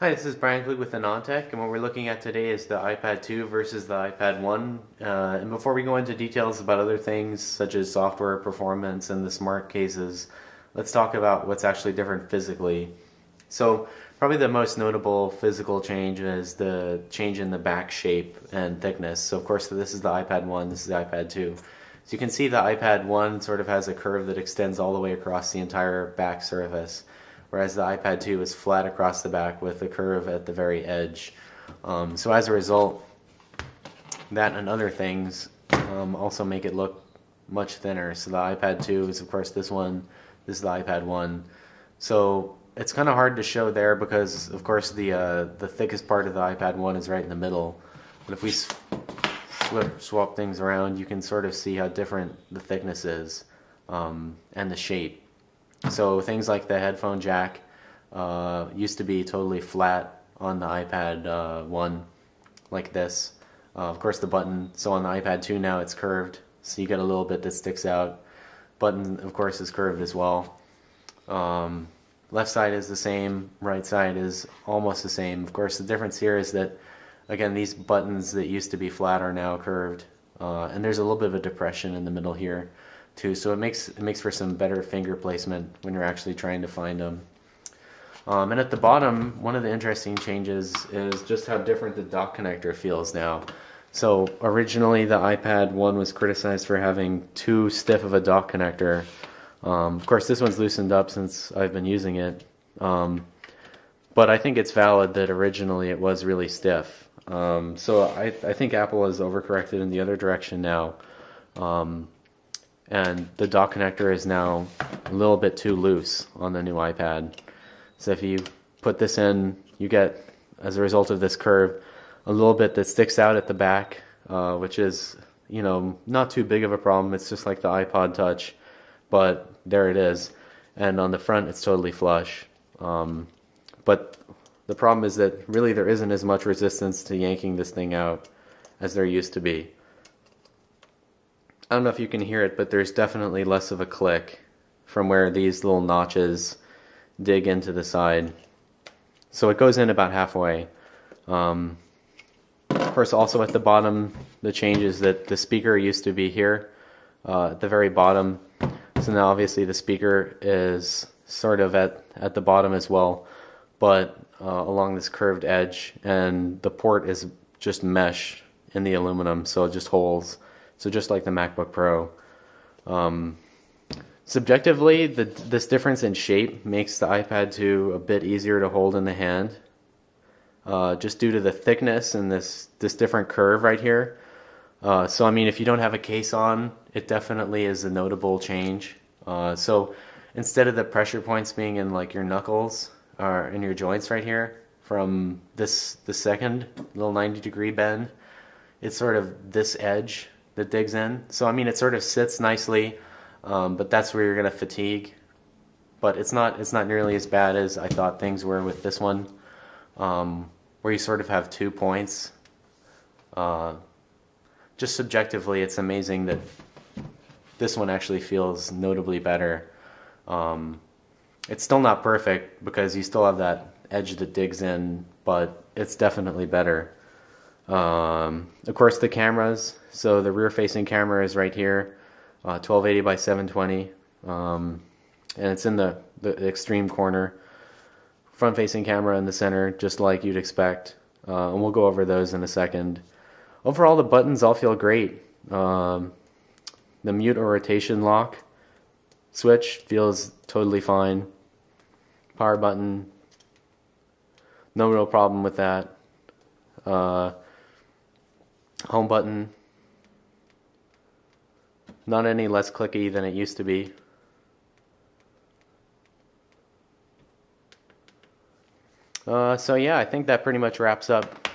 Hi, this is Brian Klug with AnandTech, and what we're looking at today is the iPad 2 versus the iPad 1. And before we go into details about other things such as software performance and the smart cases, let's talk about what's actually different physically. So probably the most notable physical change is the change in the back shape and thickness. So of course this is the iPad 1, this is the iPad 2. So you can see the iPad 1 sort of has a curve that extends all the way across the entire back surface, whereas the iPad 2 is flat across the back with a curve at the very edge. So as a result, that and other things also make it look much thinner. So the iPad 2 is of course this one, this is the iPad 1. So it's kind of hard to show there because of course the thickest part of the iPad 1 is right in the middle. But if we swap things around, you can sort of see how different the thickness is and the shape. So things like the headphone jack used to be totally flat on the iPad 1, like this. Of course the button, so on the iPad 2 now it's curved, so you get a little bit that sticks out. Button, of course, is curved as well. Left side is the same, right side is almost the same. Of course the difference here is that, again, these buttons that used to be flat are now curved, and there's a little bit of a depression in the middle here too, so it makes for some better finger placement when you're actually trying to find them. And at the bottom, one of the interesting changes is just how different the dock connector feels now. So originally the iPad 1 was criticized for having too stiff of a dock connector. Of course this one's loosened up since I've been using it, but I think it's valid that originally it was really stiff. So I think Apple has overcorrected in the other direction now. And the dock connector is now a little bit too loose on the new iPad. So if you put this in, you get, as a result of this curve, a little bit that sticks out at the back, which is, you know, not too big of a problem. It's just like the iPod Touch, but there it is. And on the front, it's totally flush. But the problem is that really there isn't as much resistance to yanking this thing out as there used to be. I don't know if you can hear it, but there's definitely less of a click from where these little notches dig into the side. So it goes in about halfway. Of course, also at the bottom, the change is that the speaker used to be here at the very bottom. So now obviously the speaker is sort of at the bottom as well, but along this curved edge, and the port is just mesh in the aluminum, so it just holes. So just like the MacBook Pro. Subjectively, this difference in shape makes the iPad 2 a bit easier to hold in the hand, just due to the thickness and this different curve right here. So I mean, if you don't have a case on, it definitely is a notable change. So instead of the pressure points being in like your knuckles or in your joints right here, from the second little 90-degree bend, it's sort of this edge that digs in. So I mean, it sort of sits nicely, but that's where you're gonna fatigue. But it's not nearly as bad as I thought things were with this one, where you sort of have 2 points. Just subjectively, it's amazing that this one actually feels notably better. It's still not perfect because you still have that edge that digs in, but it's definitely better. Of course the cameras, so the rear facing camera is right here, 1280 by 720, and it's in the extreme corner. Front facing camera in the center, just like you'd expect, and we'll go over those in a second. Overall the buttons all feel great. The mute or rotation lock switch feels totally fine. Power button, no real problem with that. Home button, not any less clicky than it used to be. So yeah, I think that pretty much wraps up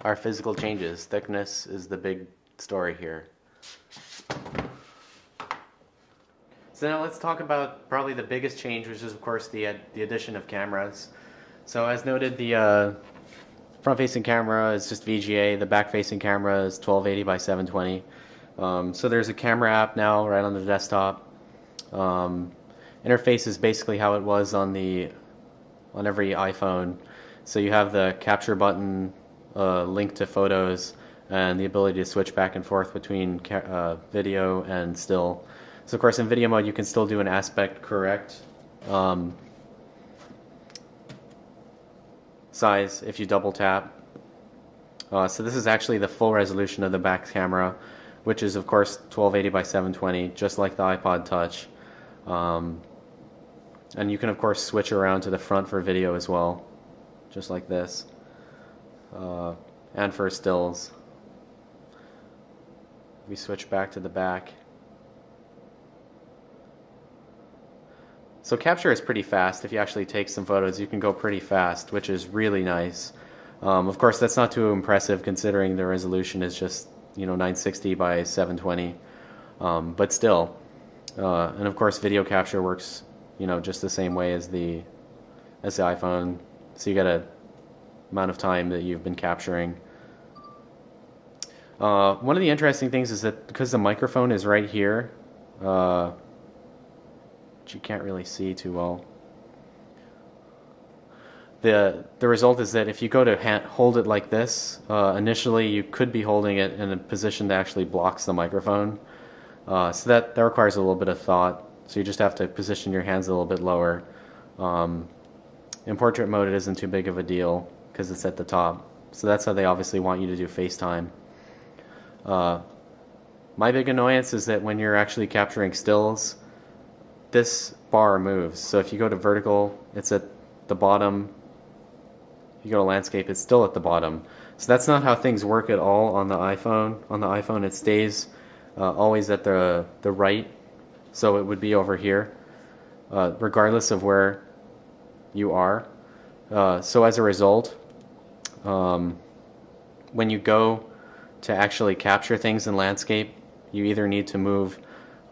our physical changes. Thickness is the big story here. So now let's talk about probably the biggest change, which is of course the addition of cameras. So as noted, the front-facing camera is just VGA. The back-facing camera is 1280 by 720. So there's a camera app now right on the desktop. Interface is basically how it was on every iPhone. So you have the capture button linked to photos and the ability to switch back and forth between video and still. So of course in video mode you can still do an aspect correct size if you double tap. So this is actually the full resolution of the back camera, which is of course 1280 by 720, just like the iPod Touch. And you can of course switch around to the front for video as well, just like this, and for stills. We switch back to the back. So capture is pretty fast. If you actually take some photos, you can go pretty fast, which is really nice. Of course, that's not too impressive considering the resolution is just 960 by 720, but still. And of course, video capture works just the same way as the iPhone. So you get a amount of time that you've been capturing. One of the interesting things is that because the microphone is right here, which you can't really see too well, the result is that if you go to hold it like this, initially you could be holding it in a position that actually blocks the microphone. So that requires a little bit of thought. So you just have to position your hands a little bit lower. In portrait mode it isn't too big of a deal because it's at the top. So that's how they obviously want you to do FaceTime. My big annoyance is that when you're actually capturing stills, this bar moves. So if you go to vertical, it's at the bottom. If you go to landscape, it's still at the bottom. So that's not how things work at all on the iPhone. On the iPhone, it stays always at the right. So it would be over here, regardless of where you are. So as a result, when you go to actually capture things in landscape, you either need to move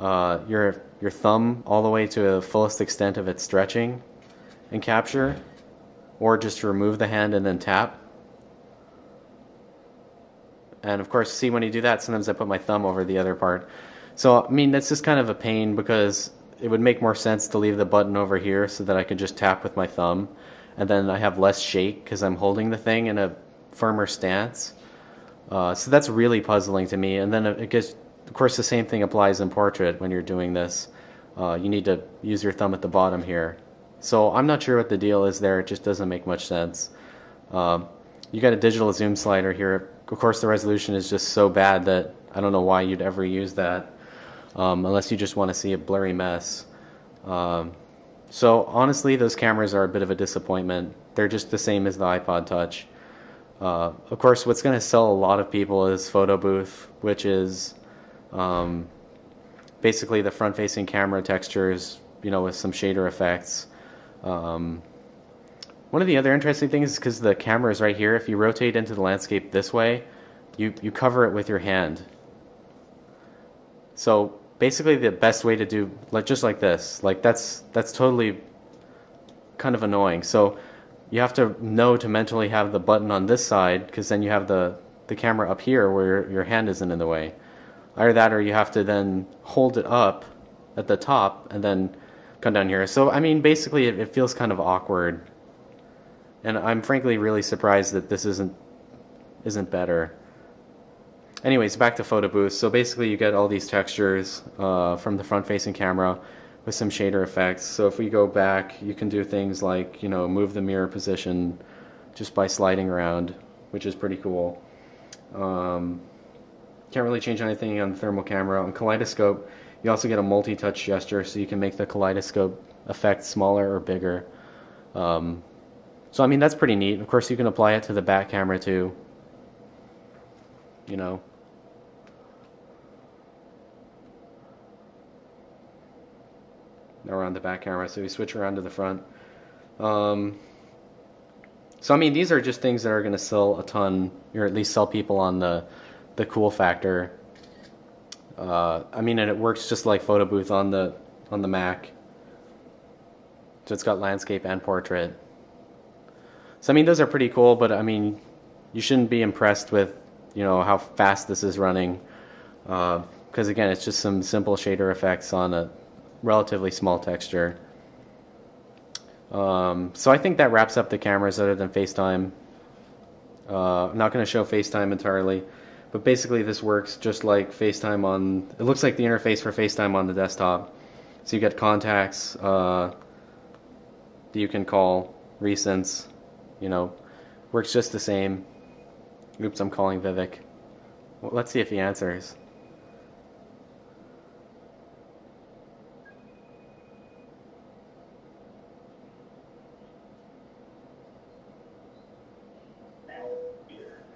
your thumb all the way to the fullest extent of its stretching and capture, or just remove the hand and then tap. And of course, see, when you do that, sometimes I put my thumb over the other part. So I mean, that's just kind of a pain because it would make more sense to leave the button over here so that I could just tap with my thumb, and then I have less shake because I'm holding the thing in a firmer stance. So that's really puzzling to me. And then it gets, of course, the same thing applies in portrait when you're doing this. You need to use your thumb at the bottom here. So I'm not sure what the deal is there. It just doesn't make much sense. You got a digital zoom slider here. Of course, the resolution is just so bad that I don't know why you'd ever use that, unless you just want to see a blurry mess. So honestly, those cameras are a bit of a disappointment. They're just the same as the iPod Touch. Of course, what's going to sell a lot of people is Photo Booth, which is basically the front-facing camera textures, with some shader effects. One of the other interesting things is because the camera is right here, if you rotate into the landscape this way, you cover it with your hand. So basically the best way to do, just like this, that's totally kind of annoying. So you have to know to mentally have the button on this side, because then you have the camera up here where your hand isn't in the way. Either that, or you have to then hold it up at the top and then come down here. So I mean, basically it feels kind of awkward, and I'm frankly really surprised that this isn't better. Anyways, back to Photo Booth. So basically you get all these textures from the front-facing camera with some shader effects. So if we go back, you can do things like, move the mirror position just by sliding around, which is pretty cool. Can't really change anything on the thermal camera. On Kaleidoscope, you also get a multi-touch gesture, so you can make the kaleidoscope effect smaller or bigger. So I mean, that's pretty neat. Of course, you can apply it to the back camera too. Now we're on the back camera, so we switch around to the front. So I mean, these are just things that are going to sell a ton, or at least sell people on the cool factor. I mean, and it works just like Photo Booth on the Mac. So it's got landscape and portrait. So I mean, those are pretty cool, but I mean, you shouldn't be impressed with how fast this is running, because again, it's just some simple shader effects on a relatively small texture. So I think that wraps up the cameras other than FaceTime. I'm not going to show FaceTime entirely, but basically this works just like FaceTime on, it looks like the interface for FaceTime on the desktop. So you get contacts that you can call, recents, you know, works just the same. Oops, I'm calling Vivek. Well, let's see if he answers.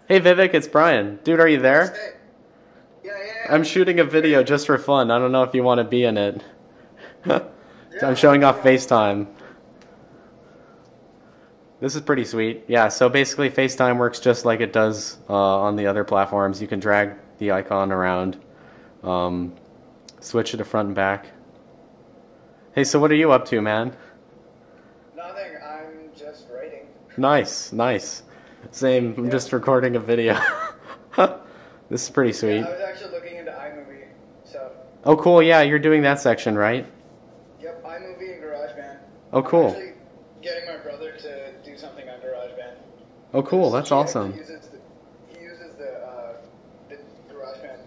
Hey Vivek, it's Brian. Dude, are you there? Hey. Yeah. I'm shooting a video just for fun. I don't know if you want to be in it. I'm showing off FaceTime. This is pretty sweet. Yeah, so basically FaceTime works just like it does on the other platforms. You can drag the icon around, switch it to front and back. Hey, so what are you up to, man? Nothing. I'm just writing. Nice, nice. Same, I'm just recording a video. This is pretty sweet. Yeah, I was actually looking into iMovie, so. Oh, cool, yeah, you're doing that section, right? Yep, iMovie and GarageBand. Oh, cool. I'm actually getting my brother to do something on GarageBand. Oh, cool, that's awesome. He uses the GarageBand,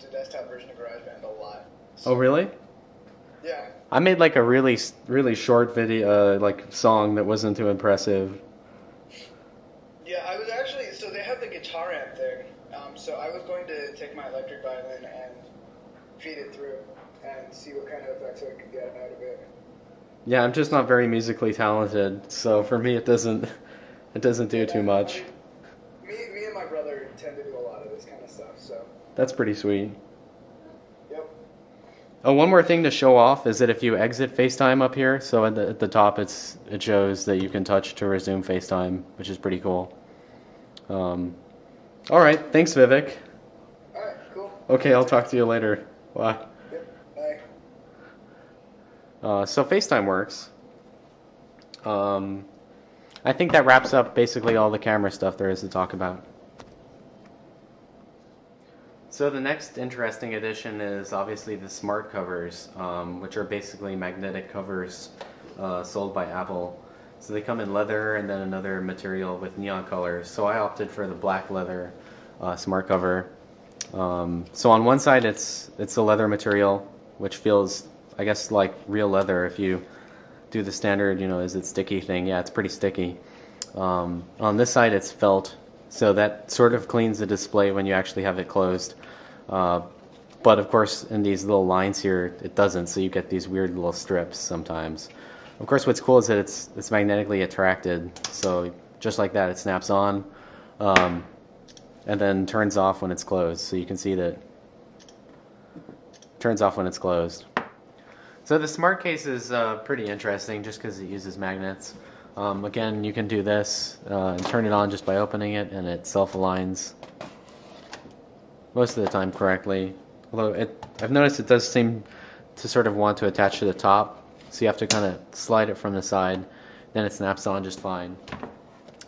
the desktop version of GarageBand a lot. So, Oh, really? yeah. I made like a really short video, like song that wasn't too impressive. Yeah, I was actually, so they have the guitar amp there. So I was going to take my electric violin and feed it through and see what kind of effects I could get out of it. Yeah, I'm just not very musically talented, so for me it doesn't do too much. Me and my brother tend to do a lot of this kind of stuff, so. That's pretty sweet. Yep. Oh, one more thing to show off is that if you exit FaceTime up here, so at the top it shows that you can touch to resume FaceTime, which is pretty cool. All right, thanks, Vivek. All right, cool. Okay, I'll talk to you later. Bye. Yep, bye. So FaceTime works. I think that wraps up basically all the camera stuff there is to talk about. So the next interesting addition is obviously the smart covers, which are basically magnetic covers sold by Apple. So they come in leather and then another material with neon colors. So I opted for the black leather smart cover. So on one side it's a leather material, which feels, I guess, like real leather. If you do the standard, you know, is it sticky thing? Yeah, it's pretty sticky. On this side it's felt, so that sort of cleans the display when you actually have it closed. But of course in these little lines here it doesn't, so you get these weird little strips sometimes. Of course what's cool is that it's magnetically attracted, so just like that it snaps on and then turns off when it's closed, so you can see that it turns off when it's closed. So the smart case is pretty interesting just because it uses magnets. Again, you can do this and turn it on just by opening it, and it self-aligns most of the time correctly. Although I've noticed it does seem to sort of want to attach to the top, so you have to kind of slide it from the side, then it snaps on just fine.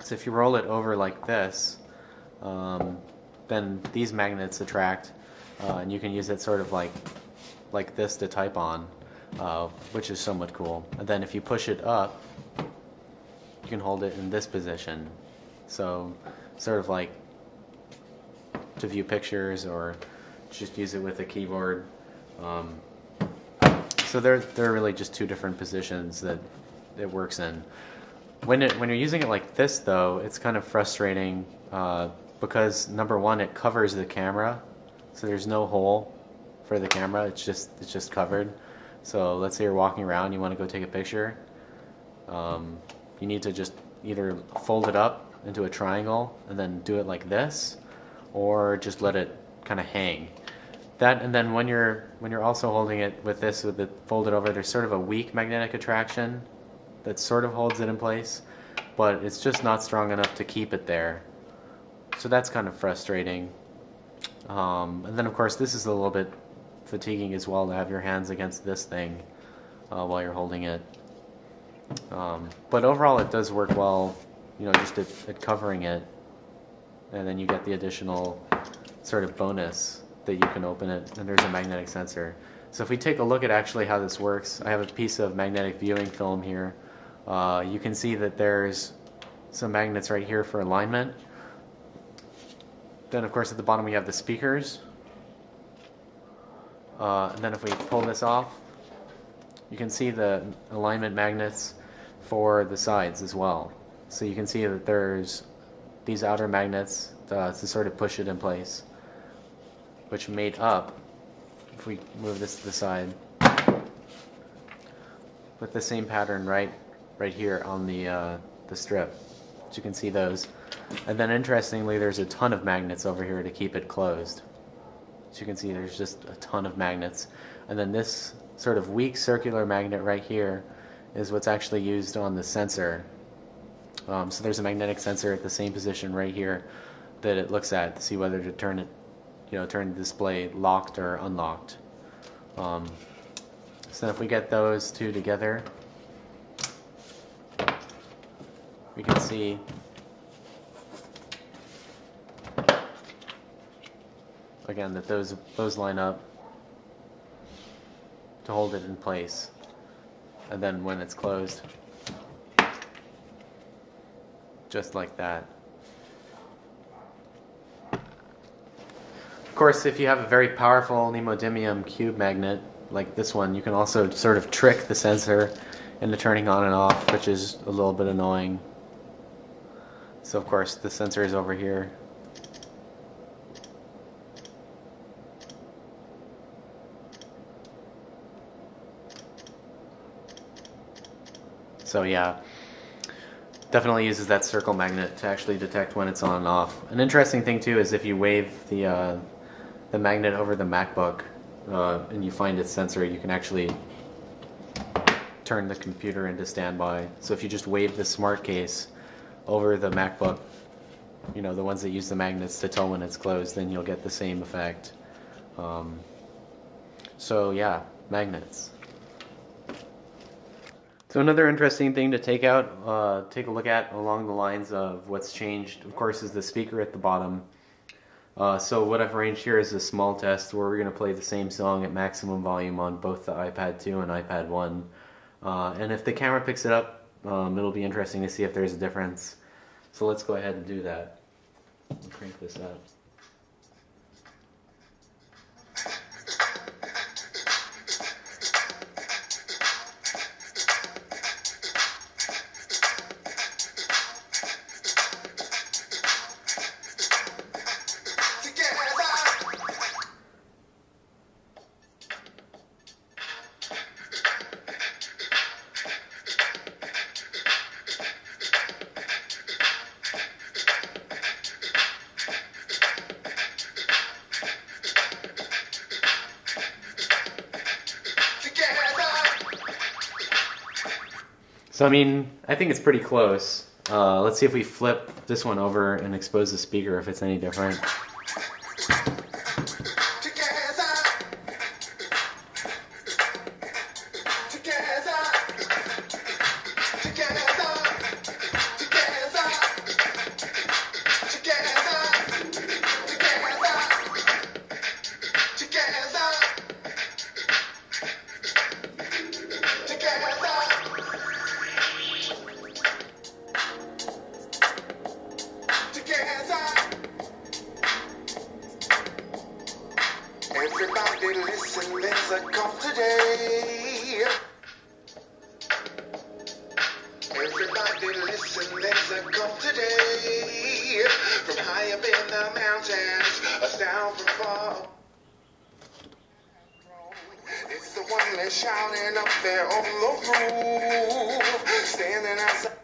So if you roll it over like this, then these magnets attract, and you can use it sort of like this to type on, which is somewhat cool. And then if you push it up, you can hold it in this position, so sort of like to view pictures or just use it with a keyboard. So they're really just two different positions that it works in. When you're using it like this though, it's kind of frustrating because number one, it covers the camera, so there's no hole for the camera. It's just covered. So let's say you're walking around, you want to go take a picture. You need to just either fold it up into a triangle and then do it like this, or just let it kind of hang. That, and then when you're also holding it with this, with it folded over, there's sort of a weak magnetic attraction that sort of holds it in place, but it's just not strong enough to keep it there. So that's kind of frustrating. And then of course this is a little bit fatiguing as well, to have your hands against this thing while you're holding it. But overall it does work well, you know, just at covering it, and then you get the additional sort of bonus that you can open it, and there's a magnetic sensor. So if we take a look at actually how this works, I have a piece of magnetic viewing film here You can see that there's some magnets right here for alignment. Then of course at the bottom we have the speakers. And then if we pull this off, you can see the alignment magnets for the sides as well. So you can see that there's these outer magnets to sort of push it in place, which made up, if we move this to the side, with the same pattern right here on the strip. So you can see those. And then interestingly, there's a ton of magnets over here to keep it closed. So you can see there's just a ton of magnets. And then this sort of weak circular magnet right here is what's actually used on the sensor. So there's a magnetic sensor at the same position right here that it looks at to see whether to turn it, turn the display locked or unlocked. So if we get those two together, we can see again that those line up to hold it in place, and then when it's closed, just like that. Of course, if you have a very powerful neodymium cube magnet like this one, you can also sort of trick the sensor into turning on and off, which is a little bit annoying. So of course the sensor is over here. So yeah, definitely uses that circle magnet to actually detect when it's on and off. An interesting thing too is if you wave the magnet over the MacBook and you find its sensor, you can actually turn the computer into standby. So if you just wave the smart case over the MacBook, the ones that use the magnets to tell when it's closed, then you'll get the same effect. So yeah, magnets. So another interesting thing to take a look at along the lines of what's changed, of course, is the speaker at the bottom. So what I've arranged here is a small test where we're going to play the same song at maximum volume on both the iPad 2 and iPad 1. And if the camera picks it up, it'll be interesting to see if there's a difference. So let's go ahead and do that. I'll crank this up. So I mean, I think it's pretty close. Let's see if we flip this one over and expose the speaker if it's any different. Everybody listen, there's a call today. Everybody listen, there's a call today. From high up in the mountains, down from far. It's the one that's shouting up there on the roof, standing outside.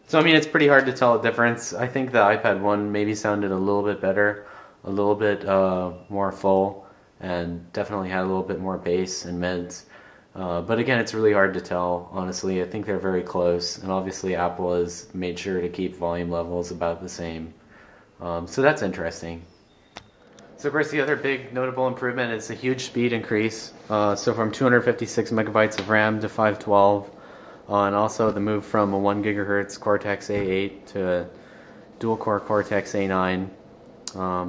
So I mean, it's pretty hard to tell a difference. I think the iPad 1 maybe sounded a little bit better, a little bit more full, and definitely had a little bit more bass and mids. But again, it's really hard to tell, honestly. I think they're very close, and obviously Apple has made sure to keep volume levels about the same. So that's interesting. So of course the other big notable improvement is a huge speed increase. So from 256 megabytes of RAM to 512, and also the move from a 1 gigahertz Cortex A8 to a dual-core Cortex A9,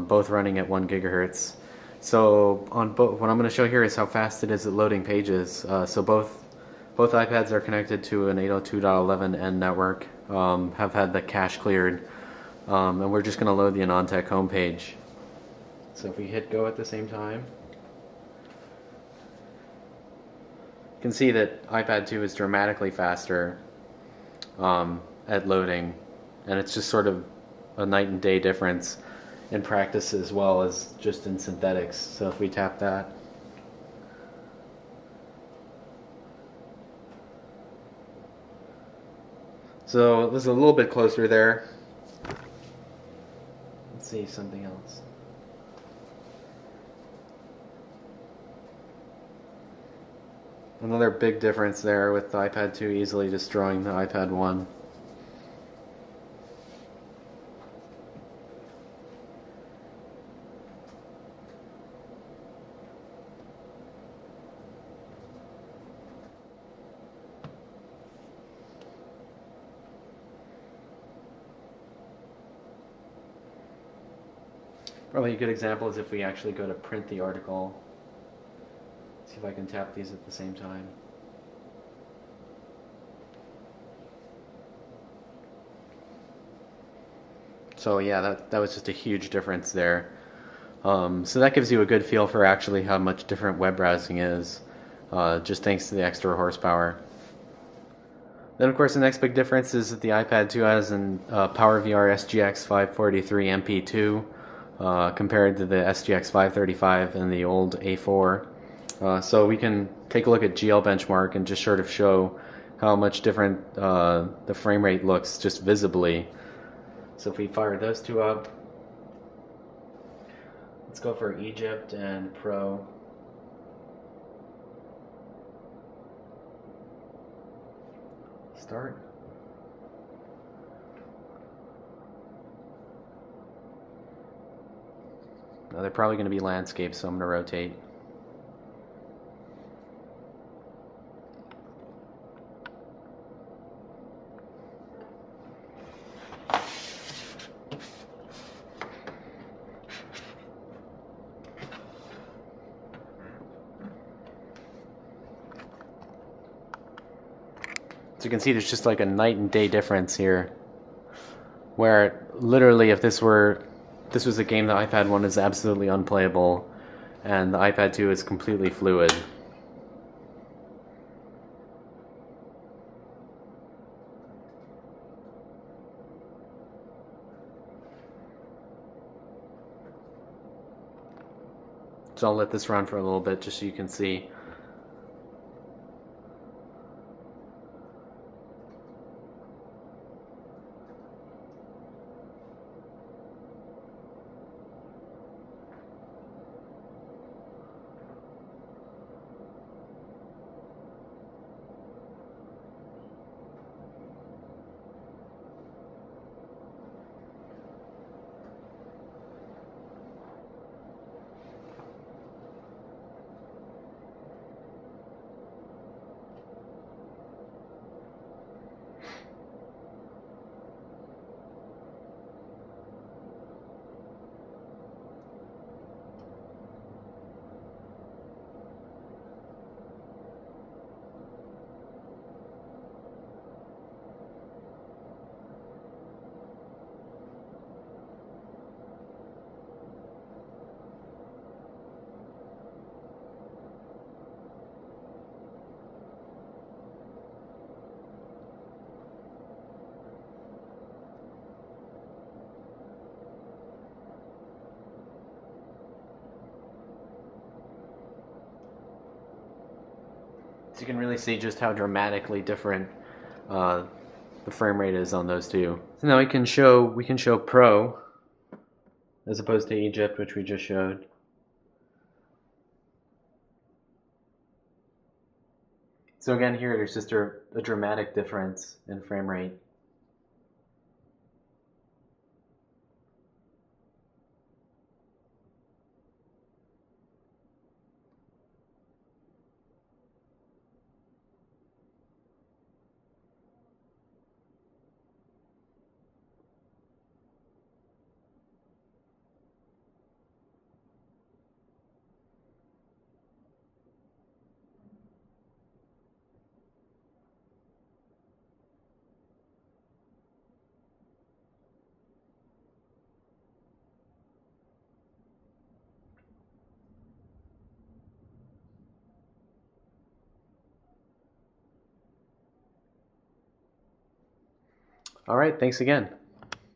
both running at 1 gigahertz. So on what I'm going to show here is how fast it is at loading pages. So both Both iPads are connected to an 802.11n network, have had the cache cleared, and we're just going to load the AnandTech homepage. So if we hit go at the same time, you can see that iPad 2 is dramatically faster at loading, and it's just sort of a night and day difference in practice as well as just in synthetics. So if we tap that, so this is a little bit closer there. Let's see something else. Another big difference there with the iPad 2 easily destroying the iPad 1. Probably a good example is if we actually go to print the article. See if I can tap these at the same time. So yeah, that was just a huge difference there. So that gives you a good feel for actually how much different web browsing is, just thanks to the extra horsepower. Then of course the next big difference is that the iPad 2 has an PowerVR SGX 543 MP2 compared to the SGX 535 and the old A4. So we can take a look at GL benchmark and just sort of show how much different the frame rate looks just visibly. So if we fire those two up, let's go for Egypt and Pro. Start. Now they're probably going to be landscapes, so I'm going to rotate. So you can see there's just like a night and day difference here, where literally if this was a game, the iPad 1 is absolutely unplayable, and the iPad 2 is completely fluid. So I'll let this run for a little bit just so you can see. So you can really see just how dramatically different the frame rate is on those two. So now we can show Pro as opposed to Egypt, which we just showed. So again, here there's just a dramatic difference in frame rate. All right, thanks again.